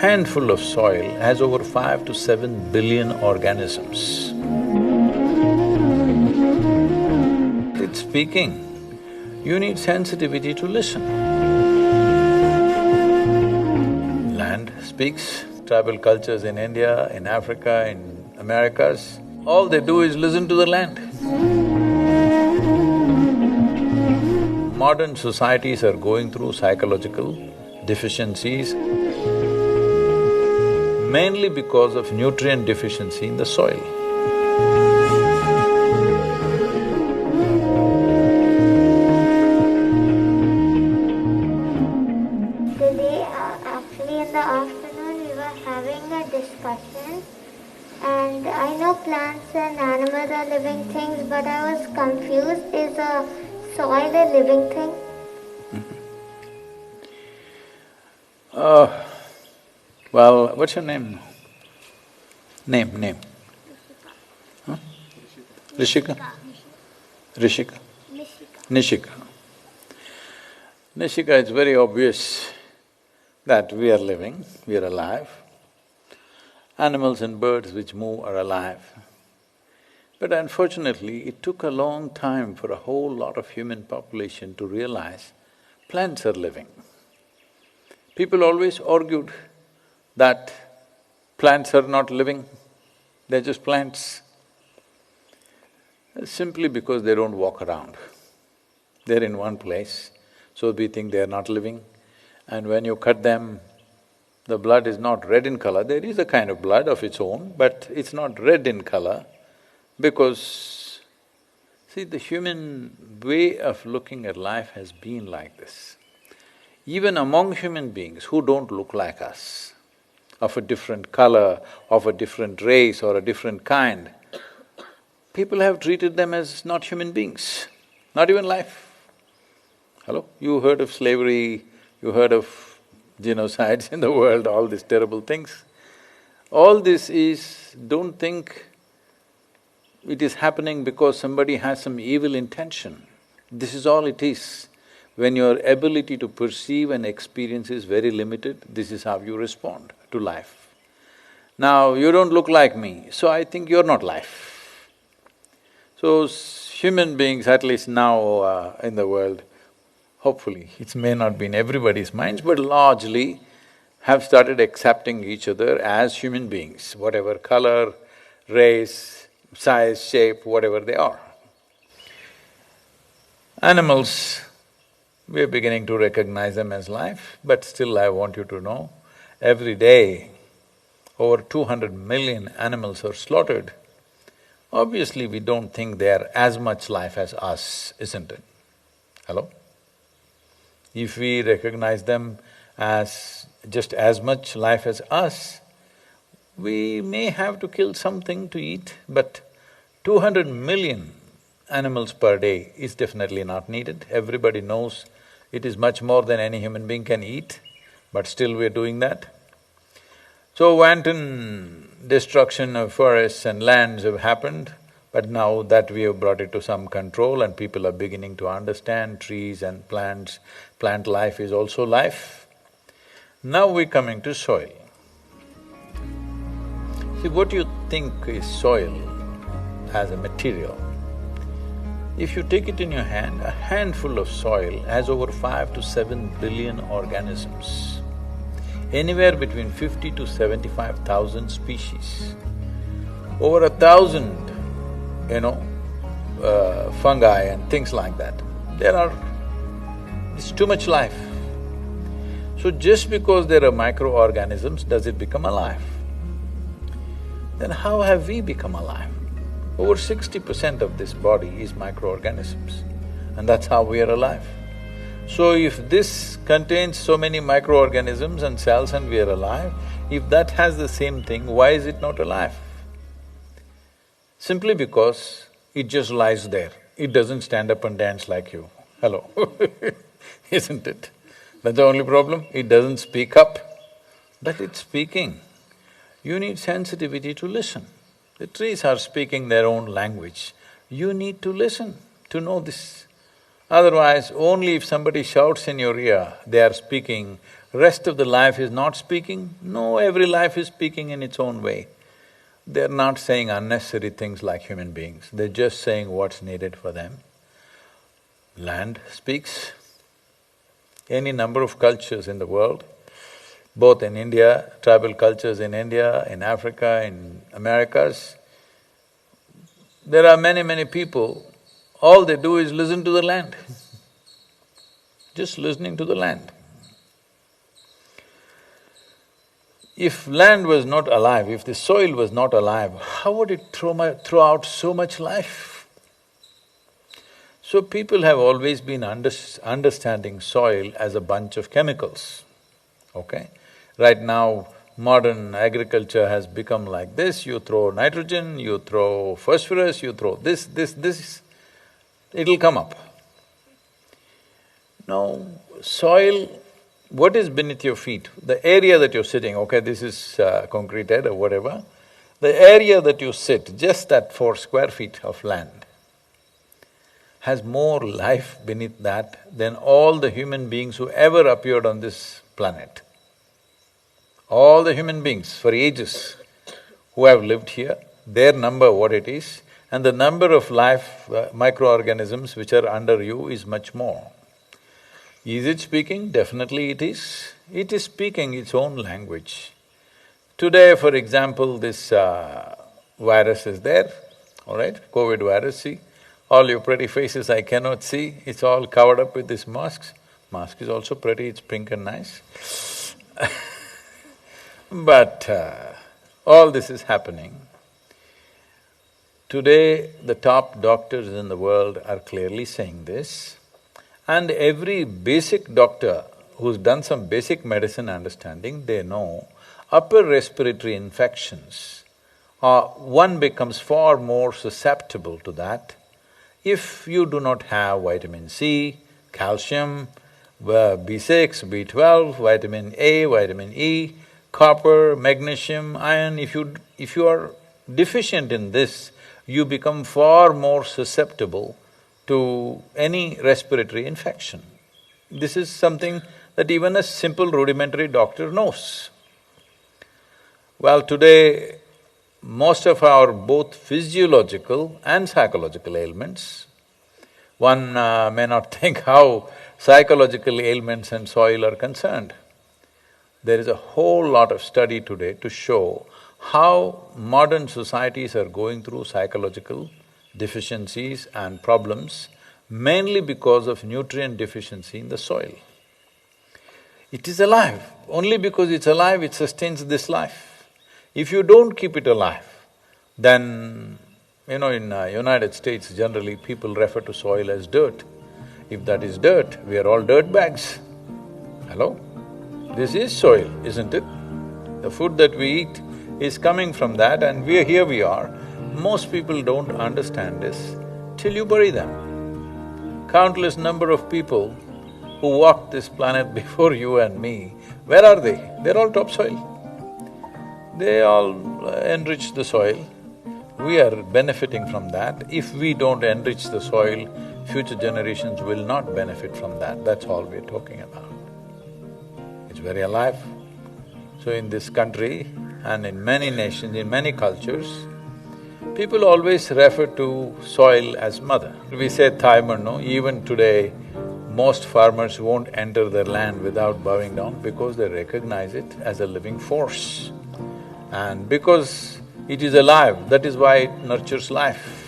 handful of soil has over 5 to 7 billion organisms. It's speaking. You need sensitivity to listen. Land speaks. Tribal cultures in India, in Africa, in Americas, all they do is listen to the land. Modern societies are going through psychological deficiencies, mainly because of nutrient deficiency in the soil. Today, actually in the afternoon, we were having a discussion, and I know plants and animals are living things, but I was confused. Is a soil a living thing? Well, what's your name? Name. Huh? Rishika? Rishika? Nishika. Nishika, it's very obvious that we are living, we are alive. Animals and birds which move are alive. But unfortunately, it took a long time for a whole lot of human population to realize plants are living. People always argued that plants are not living, they're just plants. Simply because they don't walk around. They're in one place, so we think they're not living. And when you cut them, the blood is not red in color. There is a kind of blood of its own, but it's not red in color because… See, the human way of looking at life has been like this. Even among human beings who don't look like us, of a different color, of a different race or a different kind, people have treated them as not human beings, not even life. Hello? You heard of slavery, you heard of genocides in the world, all these terrible things. All this is… don't think it is happening because somebody has some evil intention. This is all it is. When your ability to perceive and experience is very limited, this is how you respond to life. Now, you don't look like me, so I think you're not life. So, human beings, at least now in the world, hopefully, it may not be in everybody's minds, but largely have started accepting each other as human beings, whatever color, race, size, shape, whatever they are. Animals, we are beginning to recognize them as life, but still I want you to know, every day over 200 million animals are slaughtered. Obviously, we don't think they are as much life as us, isn't it? Hello? If we recognize them as just as much life as us, we may have to kill something to eat, but 200 million animals per day is definitely not needed. Everybody knows it is much more than any human being can eat, but still we're doing that. So wanton destruction of forests and lands have happened, but now that we have brought it to some control and people are beginning to understand trees and plants, plant life is also life. Now we're coming to soil. See, what you think is soil as a material, if you take it in your hand, a handful of soil has over 5 to 7 billion organisms, anywhere between 50 to 75,000 species, over 1,000, fungi and things like that. It's too much life. So just because there are microorganisms, does it become alive? Then how have we become alive? Over 60% of this body is microorganisms, and that's how we are alive. So if this contains so many microorganisms and cells and we are alive, if that has the same thing, why is it not alive? Simply because it just lies there, it doesn't stand up and dance like you. Hello isn't it? That's the only problem, it doesn't speak up, but it's speaking. You need sensitivity to listen. The trees are speaking their own language. You need to listen to know this. Otherwise, only if somebody shouts in your ear, they are speaking, rest of the life is not speaking. No, every life is speaking in its own way. They're not saying unnecessary things like human beings, they're just saying what's needed for them. Land speaks. Any number of cultures in the world, both in India, tribal cultures in India, in Africa, in Americas, there are many people, all they do is listen to the land, just listening to the land. If land was not alive, if the soil was not alive, how would it throw out so much life? So people have always been understanding soil as a bunch of chemicals, okay? Right now, modern agriculture has become like this, you throw nitrogen, you throw phosphorus, you throw this, it'll come up. Now, soil, what is beneath your feet? The area that you're sitting, okay, this is concreted or whatever, the area that you sit, just that 4 square feet of land, has more life beneath that than all the human beings who ever appeared on this planet. All the human beings for ages who have lived here, their number what it is, and the number of life microorganisms which are under you is much more. Is it speaking? Definitely it is. It is speaking its own language. Today, for example, this virus is there, all right, COVID virus, see? All your pretty faces I cannot see, it's all covered up with these masks. Mask is also pretty, it's pink and nice. But all this is happening. Today, the top doctors in the world are clearly saying this, and every basic doctor who's done some basic medicine understanding, they know upper respiratory infections, one becomes far more susceptible to that if you do not have vitamin C, calcium, B6, B12, vitamin A, vitamin E, copper, magnesium, iron. If you are deficient in this, you become far more susceptible to any respiratory infection. This is something that even a simple rudimentary doctor knows. Well, today, most of our both physiological and psychological ailments, one may not think how psychological ailments and soil are concerned. There is a whole lot of study today to show how modern societies are going through psychological deficiencies and problems, mainly because of nutrient deficiency in the soil. It is alive. Only because it's alive, it sustains this life. If you don't keep it alive, then, in United States, generally people refer to soil as dirt. If that is dirt, we are all dirt bags. Hello? This is soil, isn't it? The food that we eat is coming from that, and here we are. Most people don't understand this till you bury them. Countless number of people who walked this planet before you and me, where are they? They're all topsoil. They all enrich the soil. We are benefiting from that. If we don't enrich the soil, future generations will not benefit from that. That's all we're talking about. It's very alive. So in this country and in many nations, in many cultures, people always refer to soil as mother. We say Thaiman, no? Even today, most farmers won't enter their land without bowing down because they recognize it as a living force. And because it is alive, that is why it nurtures life.